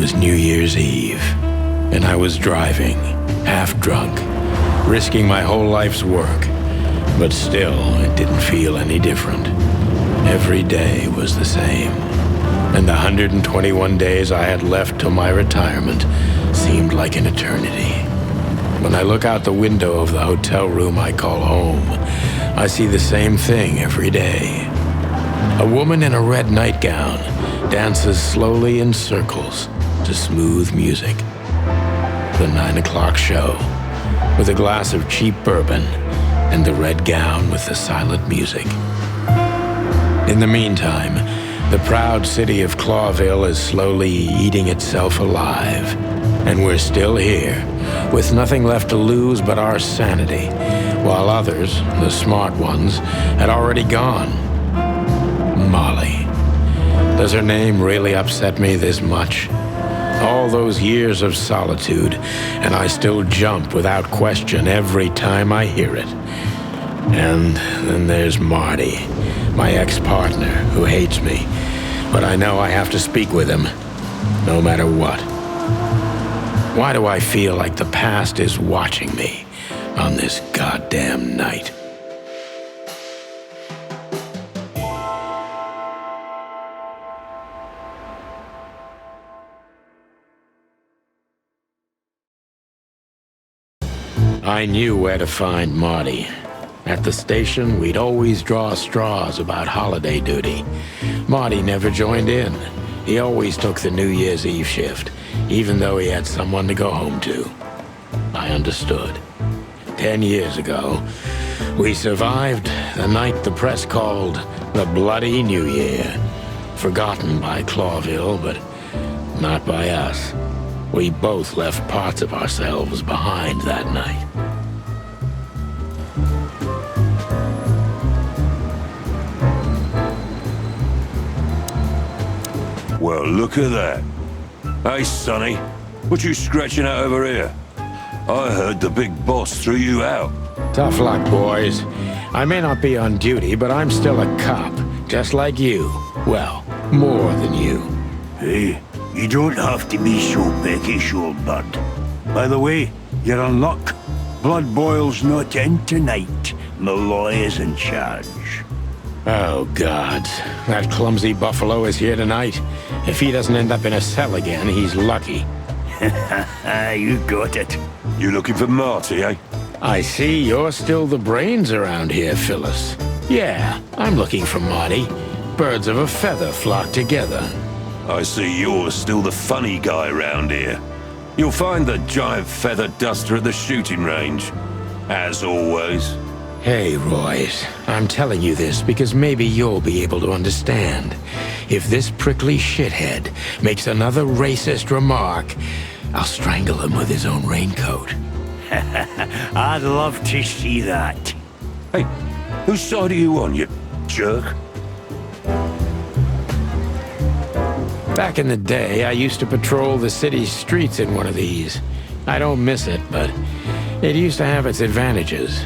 was New Year's Eve, and I was driving, half drunk, risking my whole life's work. But still, it didn't feel any different. Every day was the same, and the 121 days I had left till my retirement seemed like an eternity. When I look out the window of the hotel room I call home, I see the same thing every day. A woman in a red nightgown dances slowly in circles to smooth music. The 9 o'clock show, with a glass of cheap bourbon and the red gown with the silent music. In the meantime, the proud city of Clawville is slowly eating itself alive. And we're still here, with nothing left to lose but our sanity, while others, the smart ones, had already gone. Molly. Does her name really upset me this much? All those years of solitude, and I still jump without question every time I hear it. And then there's Marty, my ex-partner, who hates me. But I know I have to speak with him, no matter what. Why do I feel like the past is watching me on this goddamn night? I knew where to find Marty. At the station, we'd always draw straws about holiday duty. Marty never joined in. He always took the New Year's Eve shift, even though he had someone to go home to. I understood. 10 years ago, we survived the night the press called the Bloody New Year. Forgotten by Clawville, but not by us. We both left parts of ourselves behind that night. Well, look at that. Hey, Sonny, what you scratching out over here? I heard the big boss threw you out. Tough luck, boys. I may not be on duty, but I'm still a cop, just like you. Well, more than you. Hey, you don't have to be so peckish, old bud. By the way, you're in luck. Blood Boil's not in tonight. Malloy is in charge. Oh, God. That clumsy buffalo is here tonight. If he doesn't end up in a cell again, he's lucky. You got it. You looking for Marty, eh? I see you're still the brains around here, Phyllis. Yeah, I'm looking for Marty. Birds of a feather flock together. I see you're still the funny guy around here. You'll find the giant feather duster at the shooting range. As always. Hey, Royce, I'm telling you this because maybe you'll be able to understand. If this prickly shithead makes another racist remark, I'll strangle him with his own raincoat. I'd love to see that. Hey, whose side are you on, you jerk? Back in the day, I used to patrol the city's streets in one of these. I don't miss it, but it used to have its advantages.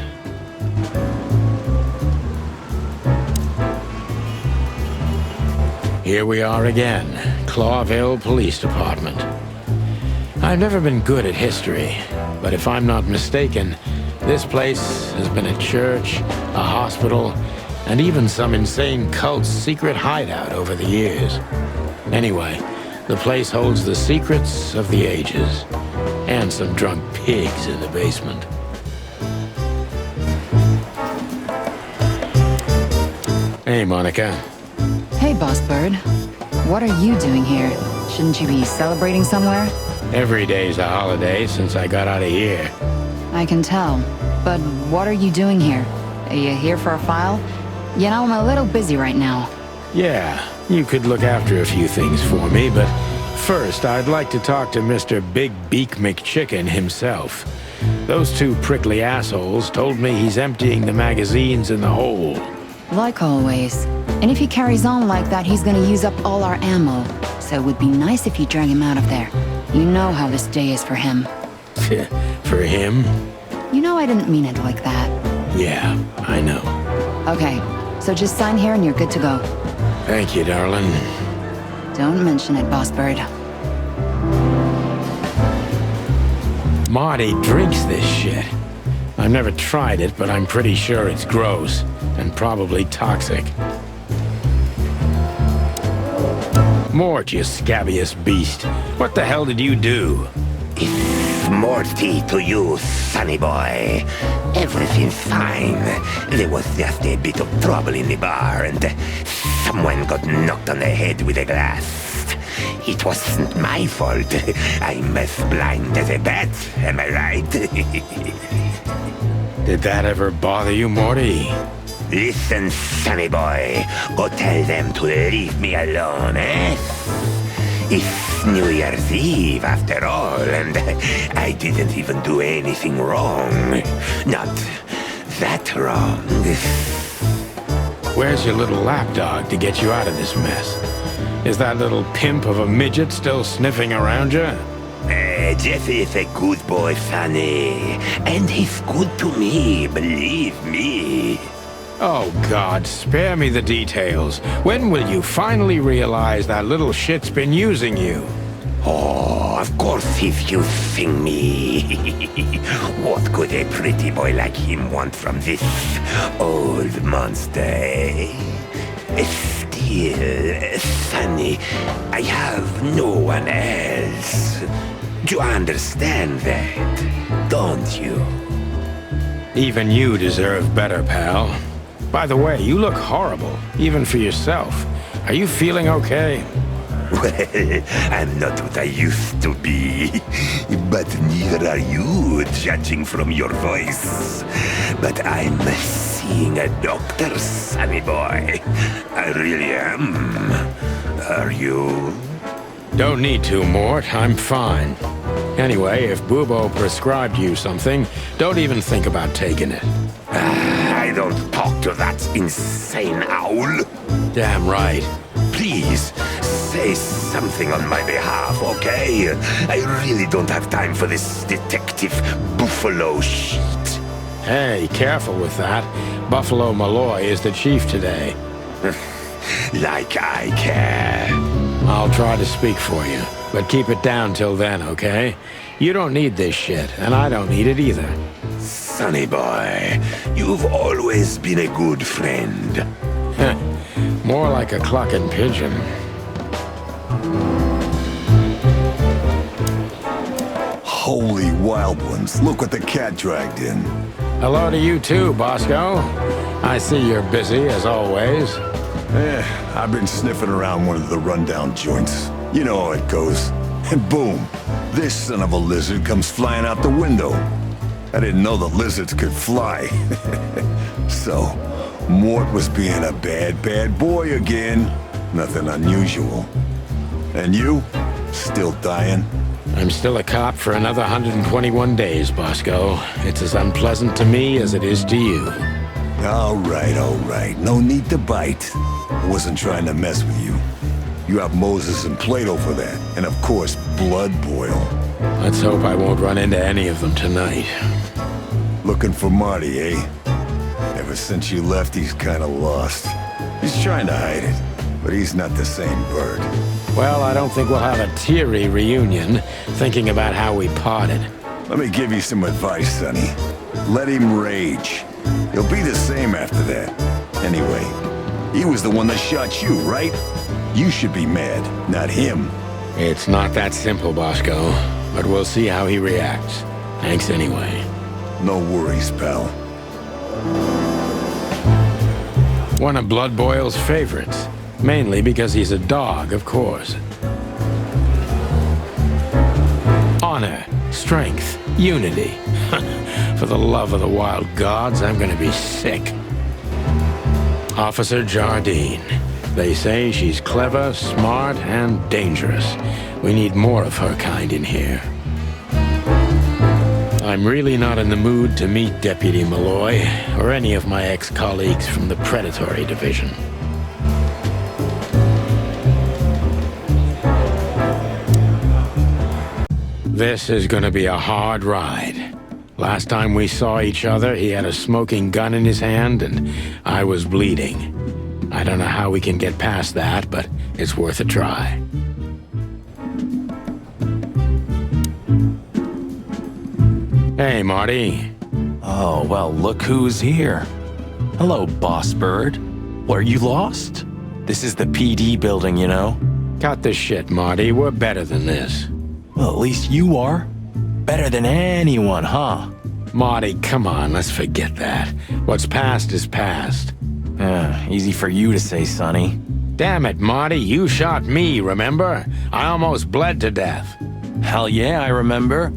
Here we are again, Clawville Police Department. I've never been good at history, but if I'm not mistaken, this place has been a church, a hospital, and even some insane cult's secret hideout over the years. Anyway, the place holds the secrets of the ages, and some drunk pigs in the basement. Hey, Monica. Hey, Boss Bird. What are you doing here? Shouldn't you be celebrating somewhere? Every day's a holiday since I got out of here. I can tell. But what are you doing here? Are you here for a file? You know, I'm a little busy right now. Yeah, you could look after a few things for me, but first I'd like to talk to Mr. Big Beak McChicken himself. Those two prickly assholes told me he's emptying the magazines in the hole. Like always. And if he carries on like that, he's gonna use up all our ammo. So it would be nice if you drag him out of there. You know how this day is for him. For him? You know I didn't mean it like that. Yeah, I know. Okay, so just sign here and you're good to go. Thank you, darling. Don't mention it, Boss Bird. Marty drinks this shit. I've never tried it, but I'm pretty sure it's gross and probably toxic. Mort, you scabious beast. What the hell did you do? It's Morty to you, sonny boy. Everything's fine. There was just a bit of trouble in the bar and someone got knocked on the head with a glass. It wasn't my fault. I'm as blind as a bat, am I right? Did that ever bother you, Morty? Listen, sonny boy. Go tell them to leave me alone, eh? It's New Year's Eve, after all, and I didn't even do anything wrong. Not that wrong. Where's your little lapdog to get you out of this mess? Is that little pimp of a midget still sniffing around you? Jesse is a good boy, sonny. And he's good to me, believe me. Oh, God, spare me the details. When will you finally realize that little shit's been using you? Oh, of course he's using me. What could a pretty boy like him want from this old monster, eh? Still, sonny, I have no one else. You understand that, don't you? Even you deserve better, pal. By the way, you look horrible, even for yourself. Are you feeling okay? Well, I'm not what I used to be. But neither are you, judging from your voice. But I'm seeing a doctor, sonny boy. I really am. Are you? Don't need to, Mort. I'm fine. Anyway, if Bubo prescribed you something, don't even think about taking it. I don't talk to that insane owl. Damn right. Please, say something on my behalf, okay? I really don't have time for this Detective Buffalo shit. Hey, careful with that. Buffalo Malloy is the chief today. Like I care. I'll try to speak for you, but keep it down till then, okay? You don't need this shit, and I don't need it either. Sonny boy, you've always been a good friend. More like a clucking pigeon. Holy wild ones, look what the cat dragged in. Hello to you too, Bosco. I see you're busy, as always. I've been sniffing around one of the rundown joints. You know how it goes. And boom, this son of a lizard comes flying out the window. I didn't know the lizards could fly. So, Mort was being a bad boy again. Nothing unusual. And you? Still dying? I'm still a cop for another 121 days, Bosco. It's as unpleasant to me as it is to you. All right. No need to bite. I wasn't trying to mess with you. You have Moses and Plato for that. And of course, Blood Boil. Let's hope I won't run into any of them tonight. Looking for Marty, eh? Ever since you left, he's kinda lost. He's trying to hide it, but he's not the same bird. Well, I don't think we'll have a teary reunion, thinking about how we parted. Let me give you some advice, Sonny. Let him rage. He'll be the same after that. Anyway, he was the one that shot you, right? You should be mad, not him. It's not that simple, Bosco, but we'll see how he reacts. Thanks anyway. No worries, pal. One of Blood Boil's favorites. Mainly because he's a dog, of course. Honor, strength, unity. For the love of the wild gods, I'm gonna be sick. Officer Jardine. They say she's clever, smart, and dangerous. We need more of her kind in here. I'm really not in the mood to meet Deputy Malloy, or any of my ex-colleagues from the Predatory Division. This is gonna be a hard ride. Last time we saw each other, he had a smoking gun in his hand, and I was bleeding. I don't know how we can get past that, but it's worth a try. Hey, Marty. Oh, well, look who's here. Hello, Boss Bird. Were you lost? This is the PD building, you know? Cut the shit, Marty. We're better than this. Well, at least you are. Better than anyone, huh? Marty, come on, let's forget that. What's past is past. Easy for you to say, Sonny. Damn it, Marty, you shot me, remember? I almost bled to death. Hell yeah, I remember.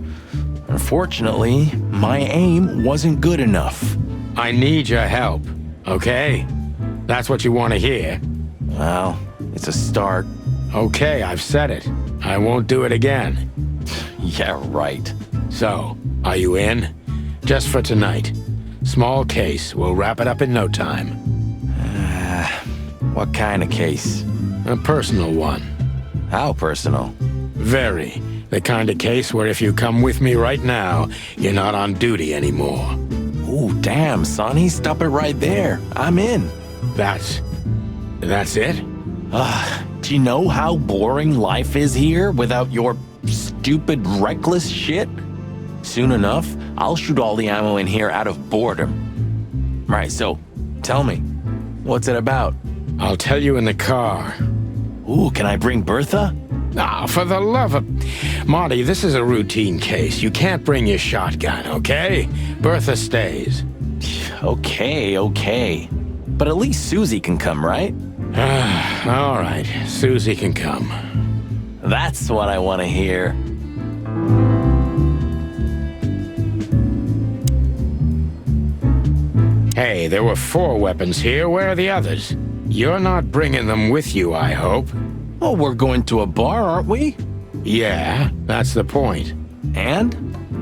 Unfortunately, my aim wasn't good enough. I need your help, okay? That's what you want to hear. Well, it's a start. Okay, I've said it. I won't do it again. Yeah, right. So, are you in? Just for tonight. Small case. We'll wrap it up in no time. What kind of case? A personal one. How personal? Very. The kind of case where if you come with me right now, you're not on duty anymore. Ooh, damn, Sonny, stop it right there. I'm in. That's it? Do you know how boring life is here without your stupid, reckless shit? Soon enough, I'll shoot all the ammo in here out of boredom. Right, so, tell me, what's it about? I'll tell you in the car. Ooh, can I bring Bertha? Ah, for the love of... Marty, this is a routine case. You can't bring your shotgun, okay? Bertha stays. Okay. But at least Susie can come, right? All right, Susie can come. That's what I want to hear. Hey, there were 4 weapons here. Where are the others? You're not bringing them with you, I hope. Oh, we're going to a bar, aren't we? Yeah, that's the point. And?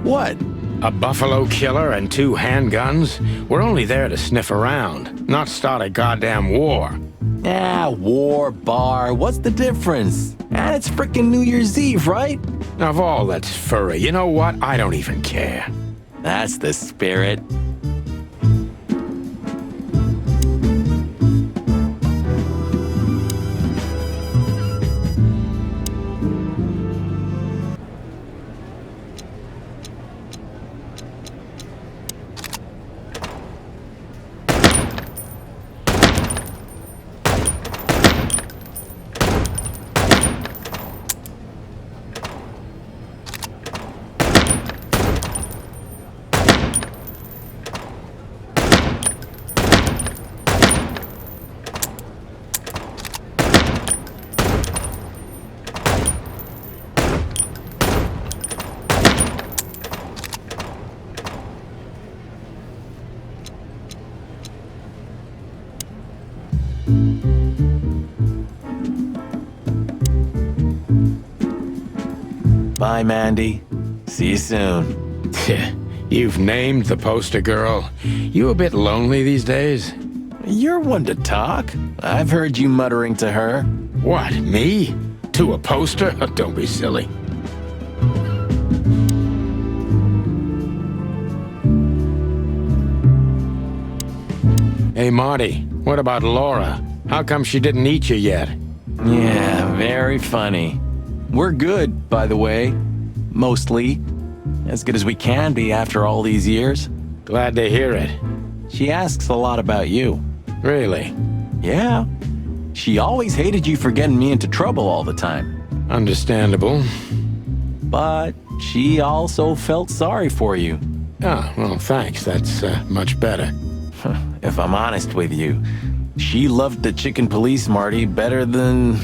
What? A buffalo killer and 2 handguns? We're only there to sniff around, not start a goddamn war. War, bar, what's the difference? And it's frickin' New Year's Eve, right? Of all that's furry, you know what? I don't even care. That's the spirit. Bye, Mandy. See you soon. You've named the poster girl. You a bit lonely these days? You're one to talk. I've heard you muttering to her. What, me? To a poster? Don't be silly. Hey, Marty, what about Laura? How come she didn't eat you yet? Yeah, very funny. We're good, by the way. Mostly. As good as we can be after all these years. Glad to hear it. She asks a lot about you. Really? Yeah. She always hated you for getting me into trouble all the time. Understandable. But she also felt sorry for you. Oh, well, thanks. That's much better. If I'm honest with you, she loved the chicken police, Marty, better than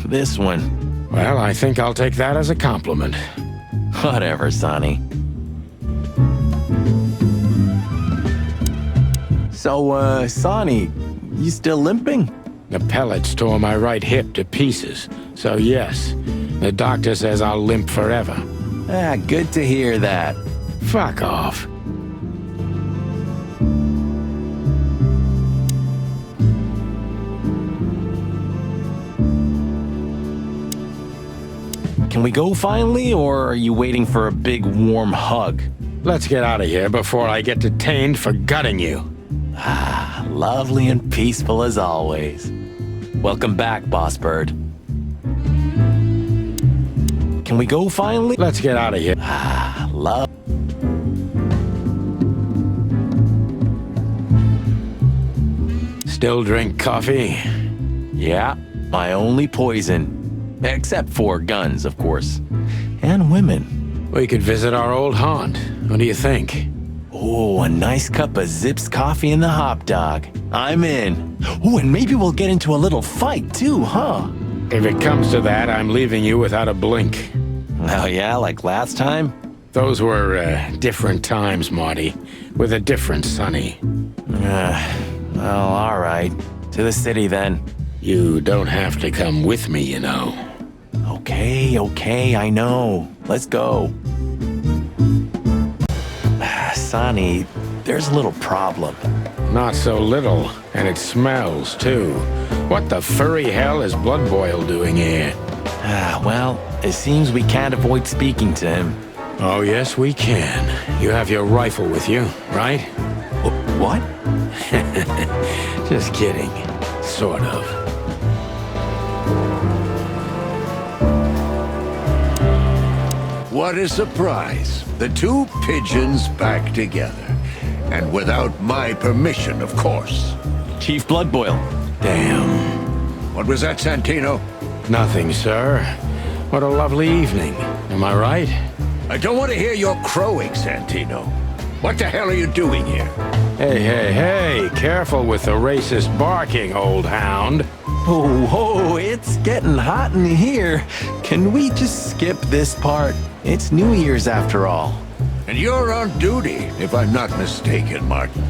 this one. Well, I think I'll take that as a compliment. Whatever, Sonny. So, Sonny, you still limping? The pellets tore my right hip to pieces. So yes, the doctor says I'll limp forever. Good to hear that. Fuck off. Can we go finally, or are you waiting for a big warm hug? Let's get out of here before I get detained for gutting you. Lovely and peaceful as always. Welcome back, Boss Bird. Can we go finally? Let's get out of here. Love. still drink coffee? Yeah, my only poison. Except for guns, of course. And women. We could visit our old haunt. What do you think? Oh, a nice cup of Zips coffee and the hot dog. I'm in. Oh, and maybe we'll get into a little fight too, huh? If it comes to that, I'm leaving you without a blink. Oh yeah, like last time? Those were different times, Marty, with a different Sonny. Well, all right. To the city then. You don't have to come with me, you know. Okay, I know. Let's go. Sonny, there's a little problem. Not so little, and it smells, too. What the furry hell is Blood Boil doing here? Well, it seems we can't avoid speaking to him. Oh, yes, we can. You have your rifle with you, right? What? Just kidding. Sort of. What a surprise. The two pigeons back together. And without my permission, of course. Chief Bloodboil. Damn. What was that, Santino? Nothing, sir. What a lovely evening. Am I right? I don't want to hear your crowing, Santino. What the hell are you doing here? Hey, careful with the racist barking, old hound. Oh, it's getting hot in here. Can we just skip this part? It's New Year's after all. And you're on duty, if I'm not mistaken, Martin.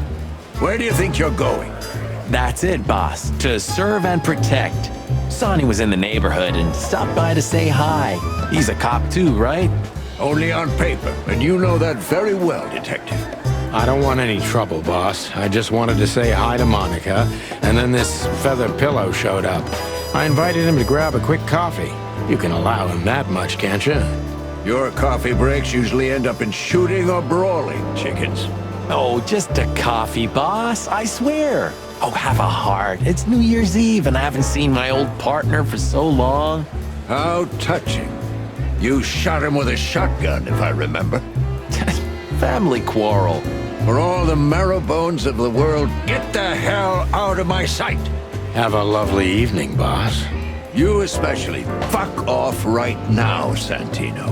Where do you think you're going? That's it, boss. To serve and protect. Sonny was in the neighborhood and stopped by to say hi. He's a cop too, right? Only on paper, and you know that very well, Detective. I don't want any trouble, boss. I just wanted to say hi to Monica, and then this feather pillow showed up. I invited him to grab a quick coffee. You can allow him that much, can't you? Your coffee breaks usually end up in shooting or brawling, chickens. Oh, just a coffee, boss. I swear. Oh, have a heart. It's New Year's Eve, and I haven't seen my old partner for so long. How touching. You shot him with a shotgun, if I remember. Family quarrel. For all the marrow bones of the world, get the hell out of my sight. Have a lovely evening, boss. You especially. Fuck off right now, Santino.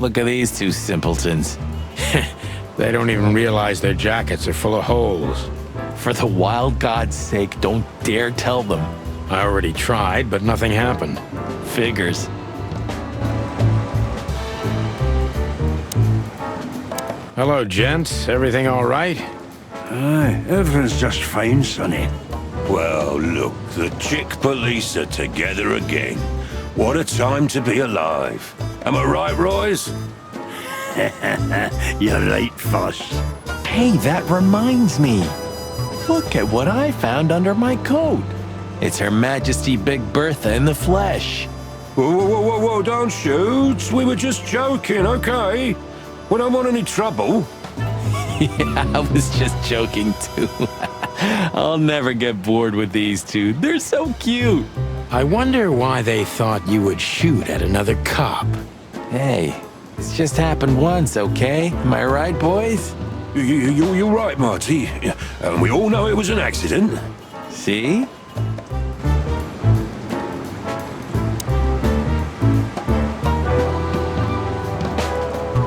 Look at these two simpletons. They don't even realize their jackets are full of holes. For the wild God's sake, don't dare tell them. I already tried, but nothing happened. Figures. Hello, gents. Everything all right? Aye, everything's just fine, Sonny. Well, look, the chick police are together again. What a time to be alive. Am I right, Royce? You're right, Fuss. Hey, that reminds me. Look at what I found under my coat. It's Her Majesty Big Bertha in the flesh. Whoa, don't shoot. We were just joking, okay? We don't want any trouble. Yeah, I was just joking too. I'll never get bored with these two. They're so cute. I wonder why they thought you would shoot at another cop. Hey, it's just happened once, okay? Am I right, boys? You're right, Marty. And we all know it was an accident. See?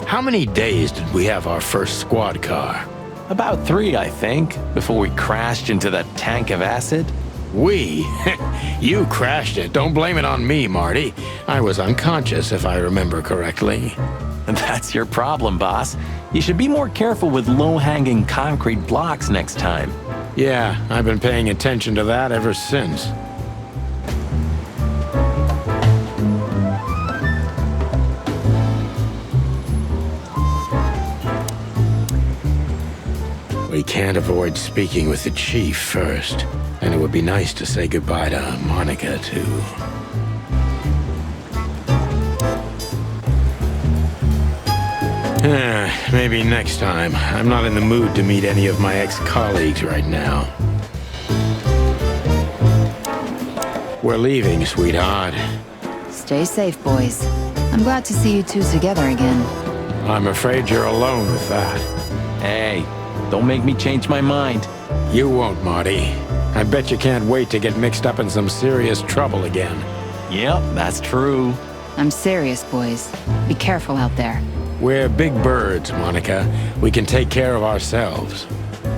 How many days did we have our first squad car? About 3, I think, before we crashed into that tank of acid. We? You crashed it. Don't blame it on me, Marty. I was unconscious, if I remember correctly. And that's your problem, boss. You should be more careful with low-hanging concrete blocks next time. Yeah, I've been paying attention to that ever since. We can't avoid speaking with the chief first, and it would be nice to say goodbye to Monica, too. Maybe next time. I'm not in the mood to meet any of my ex-colleagues right now. We're leaving, sweetheart. Stay safe, boys. I'm glad to see you two together again. I'm afraid you're alone with that. Hey, don't make me change my mind. You won't, Marty. I bet you can't wait to get mixed up in some serious trouble again. Yep, that's true. I'm serious, boys. Be careful out there. We're big birds, Monica. We can take care of ourselves.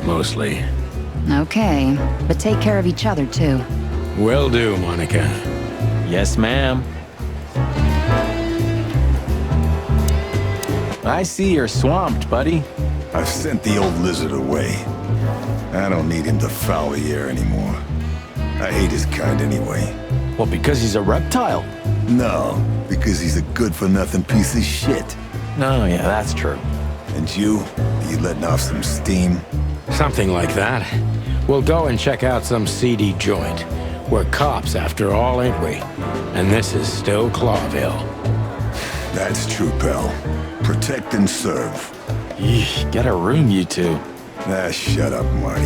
Mostly. Okay, but take care of each other, too. Will do, Monica. Yes, ma'am. I see you're swamped, buddy. I've sent the old lizard away. I don't need him to foul the air anymore. I hate his kind anyway. Well, because he's a reptile. No, because he's a good-for-nothing piece of shit. Oh, yeah, that's true. And you letting off some steam? Something like that. We'll go and check out some seedy joint. We're cops, after all, ain't we? And this is still Clawville. That's true, pal. Protect and serve. Yeesh, get a room, you two. Ah, shut up, Marty.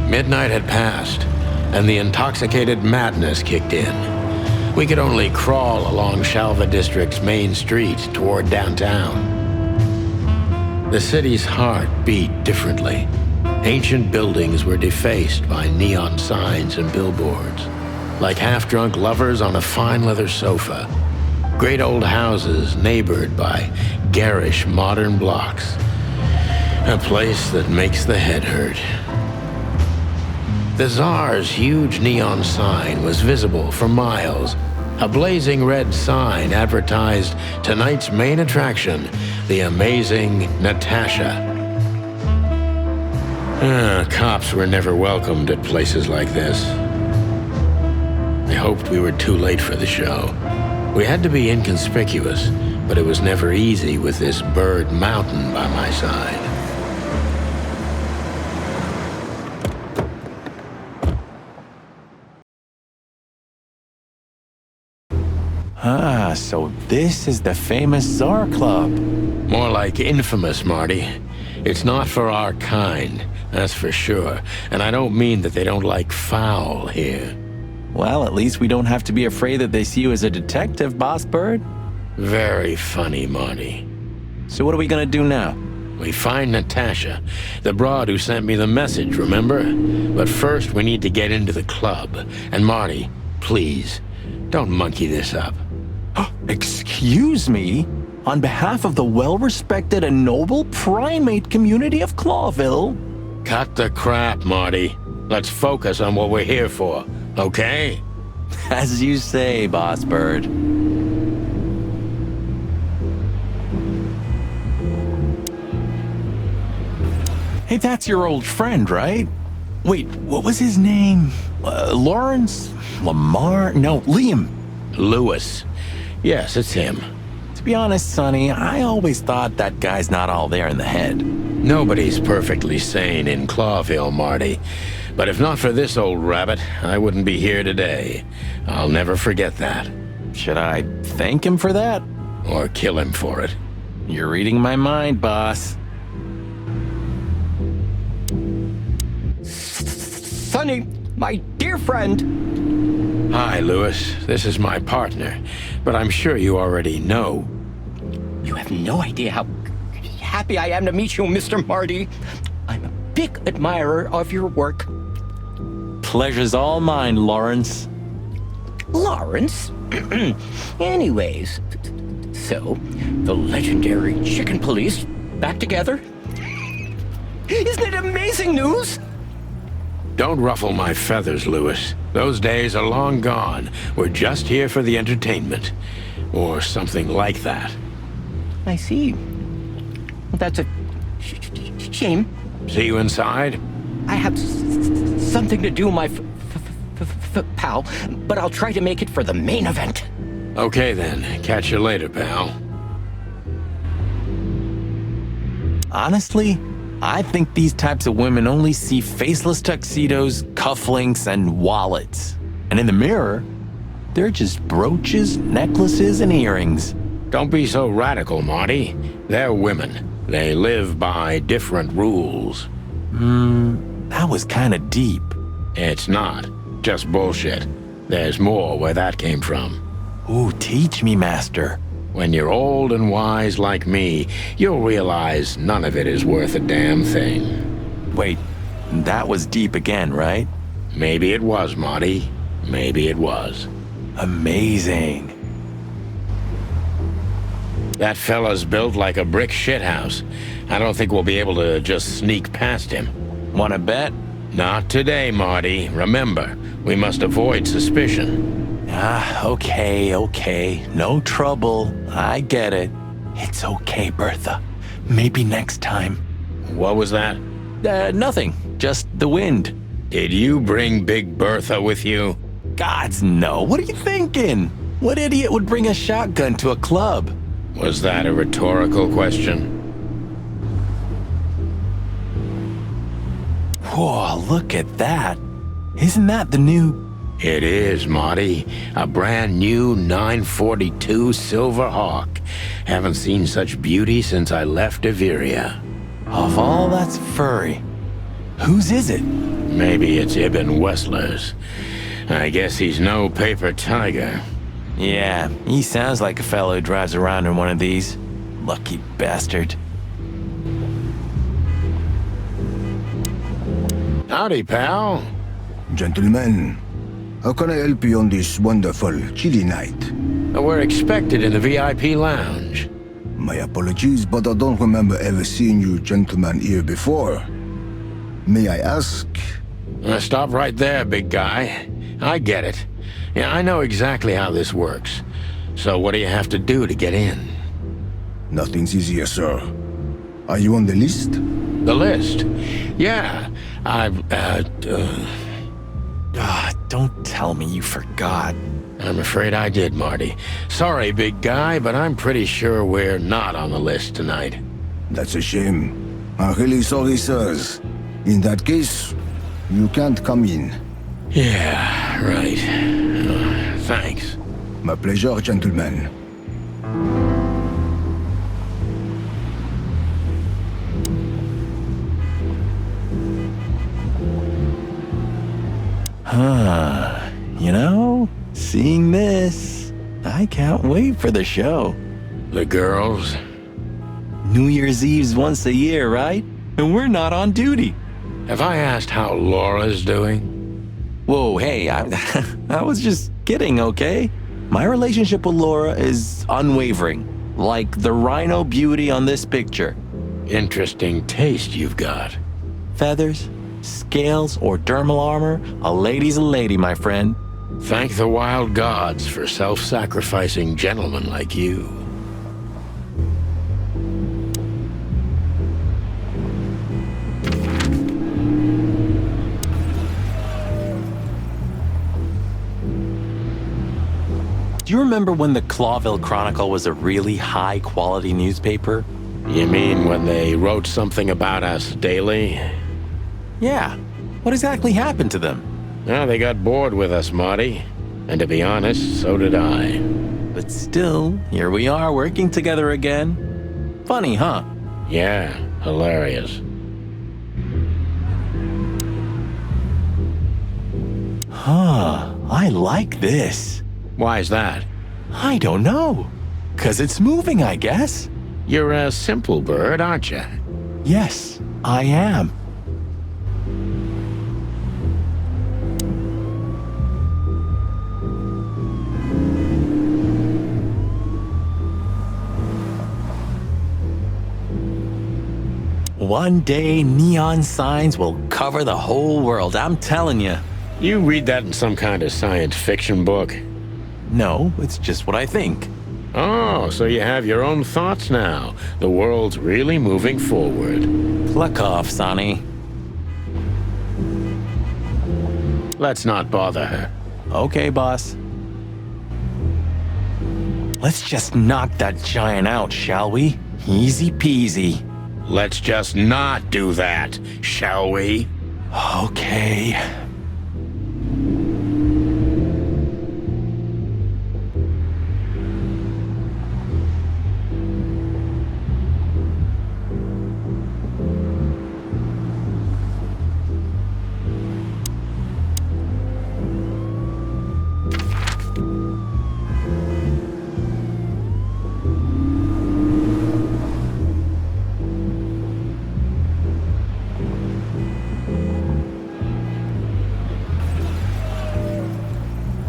Midnight had passed, and the intoxicated madness kicked in. We could only crawl along Shalva District's main street toward downtown. The city's heart beat differently. Ancient buildings were defaced by neon signs and billboards, like half-drunk lovers on a fine leather sofa. Great old houses neighbored by garish modern blocks. A place that makes the head hurt. The Tsar's huge neon sign was visible for miles. A blazing red sign advertised tonight's main attraction, the amazing Natasha. Cops were never welcomed at places like this. I hoped we were too late for the show. We had to be inconspicuous, but it was never easy with this bird mountain by my side. Ah, so this is the famous Tsar Club. More like infamous, Marty. It's not for our kind, that's for sure. And I don't mean that they don't like foul here. Well, at least we don't have to be afraid that they see you as a detective, Boss Bird. Very funny, Marty. So what are we gonna do now? We find Natasha, the broad who sent me the message, remember? But first we need to get into the club. And Marty, please, don't monkey this up. Excuse me? On behalf of the well-respected and noble primate community of Clawville? Cut the crap, Marty. Let's focus on what we're here for, okay? As you say, Boss Bird. Hey, that's your old friend, right? Wait, what was his name? Lawrence? Lamar? No, Liam. Lewis. Yes, it's him. To be honest, Sonny, I always thought that guy's not all there in the head. Nobody's perfectly sane in Clawville, Marty. But if not for this old rabbit, I wouldn't be here today. I'll never forget that. Should I thank him for that? Or kill him for it. You're reading my mind, boss. Sonny, my dear friend. Hi, Lewis. This is my partner. But I'm sure you already know. You have no idea how happy I am to meet you, Mr. Marty. I'm a big admirer of your work. Pleasure's all mine, Lawrence. Lawrence? Anyways, so, the legendary Chicken Police back together? Isn't it amazing news? Don't ruffle my feathers, Lewis. Those days are long gone. We're just here for the entertainment. Or something like that. I see. That's a shame. See you inside? I have something to do, my pal, but I'll try to make it for the main event. Okay then. Catch you later, pal. Honestly, I think these types of women only see faceless tuxedos, cufflinks, and wallets. And in the mirror, they're just brooches, necklaces, and earrings. Don't be so radical, Marty. They're women. They live by different rules. That was kinda deep. It's not. Just bullshit. There's more where that came from. Ooh, teach me, Master. When you're old and wise like me, you'll realize none of it is worth a damn thing. Wait, that was deep again, right? Maybe it was, Marty. Maybe it was. Amazing. That fella's built like a brick shithouse. I don't think we'll be able to just sneak past him. Wanna bet? Not today, Marty. Remember, we must avoid suspicion. Okay. No trouble. I get it. It's okay, Bertha. Maybe next time. What was that? Nothing. Just the wind. Did you bring Big Bertha with you? Gods, no. What are you thinking? What idiot would bring a shotgun to a club? Was that a rhetorical question? Whoa, look at that. Isn't that the new... It is, Marty. A brand new 942 Silver Hawk. Haven't seen such beauty since I left Iveria. Of all that's furry. Whose is it? Maybe it's Ibn Wessler's. I guess he's no paper tiger. Yeah, he sounds like a fellow who drives around in one of these. Lucky bastard. Howdy, pal. Gentlemen, how can I help you on this wonderful, chilly night? We're expected in the VIP lounge. My apologies, but I don't remember ever seeing you gentlemen here before. May I ask? Stop right there, big guy. I get it. Yeah, I know exactly how this works. So what do you have to do to get in? Nothing's easier, sir. Are you on the list? The list? Yeah, Don't tell me you forgot. I'm afraid I did, Marty. Sorry, big guy, but I'm pretty sure we're not on the list tonight. That's a shame. I'm really sorry, sirs. In that case, you can't come in. Yeah, right. Thanks. My pleasure, gentlemen. You know, seeing this, I can't wait for the show. The girls? New Year's Eve's once a year, right? And we're not on duty. Have I asked how Laura's doing? Whoa, hey, I was just kidding, okay? My relationship with Laura is unwavering, like the rhino beauty on this picture. Interesting taste you've got. Feathers, scales, or dermal armor, a lady's a lady, my friend. Thank the wild gods for self-sacrificing gentlemen like you. Do you remember when the Clawville Chronicle was a really high-quality newspaper? You mean when they wrote something about us daily? Yeah. What exactly happened to them? Well, they got bored with us, Marty. And to be honest, so did I. But still, here we are working together again. Funny, huh? Yeah, hilarious. Huh, I like this. Why's that? I don't know. 'Cause it's moving, I guess. You're a simple bird, aren't you? Yes, I am. One day, neon signs will cover the whole world, I'm telling you. You read that in some kind of science fiction book? No, it's just what I think. Oh, so you have your own thoughts now. The world's really moving forward. Pluck off, Sonny. Let's not bother her. Okay, boss. Let's just knock that giant out, shall we? Easy peasy. Let's just not do that, shall we? Okay.